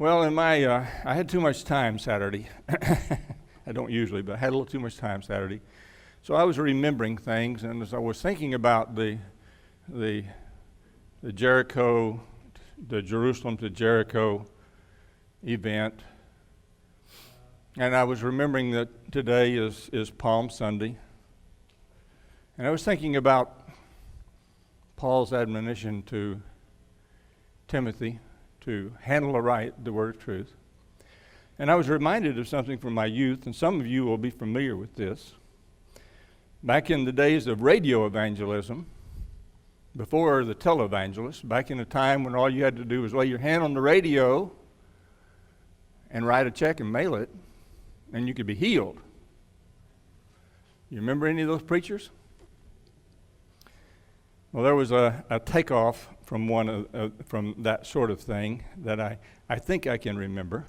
Well, I had too much time Saturday. I don't usually, but I had a little too much time Saturday. So I was remembering things, and as I was thinking about the Jericho, the Jerusalem to Jericho event, and I was remembering that today is Palm Sunday, and I was thinking about Paul's admonition to Timothy to handle aright the word of truth. And I was reminded of something from my youth, and some of you will be familiar with this. Back in the days of radio evangelism, before the televangelist, back in a time when all you had to do was lay your hand on the radio and write a check and mail it, and you could be healed. You remember any of those preachers? Well, there was a takeoff from from that sort of thing that I think I can remember,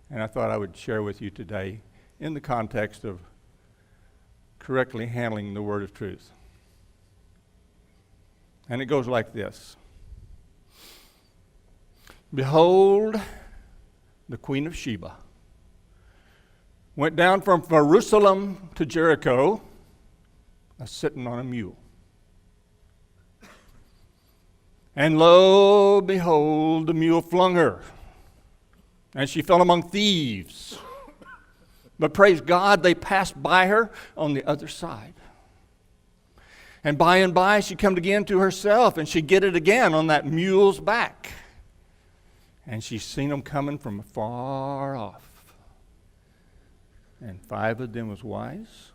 and I thought I would share with you today in the context of correctly handling the word of truth. And it goes like this. Behold, the Queen of Sheba went down from Jerusalem to Jericho, sitting on a mule. And lo, behold, the mule flung her, and she fell among thieves. But praise God, they passed by her on the other side. And by she come again to herself, and she get it again on that mule's back. And she seen them coming from far off. And 5 of them was wise,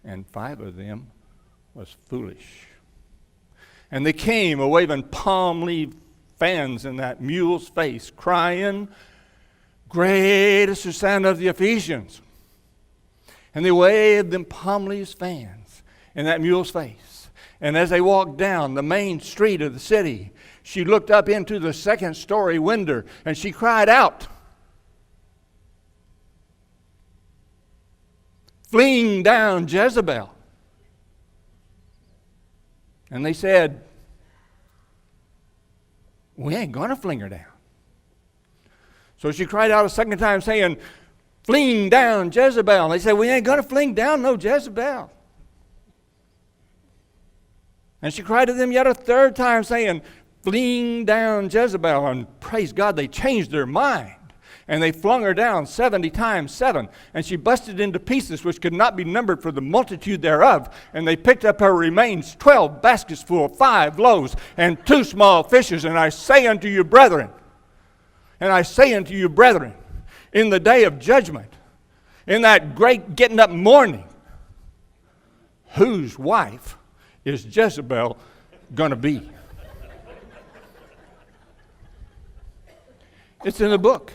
and 5 of them was foolish. And they came waving palm leaf fans in that mule's face, crying, "Great is the son of the Ephesians." And they waved them palm leaf fans in that mule's face. And as they walked down the main street of the city, she looked up into the second-story window, and she cried out, "Fling down Jezebel." And they said, "We ain't going to fling her down." So she cried out a second time saying, "Fling down Jezebel." And they said, "We ain't going to fling down no Jezebel." And she cried to them yet a third time saying, "Fling down Jezebel." And praise God, they changed their mind. And they flung her down 70 times 7. And she busted into pieces which could not be numbered for the multitude thereof. And they picked up her remains, 12 baskets full, 5 loaves, and 2 small fishes. And I say unto you, brethren, in the day of judgment, in that great getting up morning, whose wife is Jezebel going to be? It's in the book.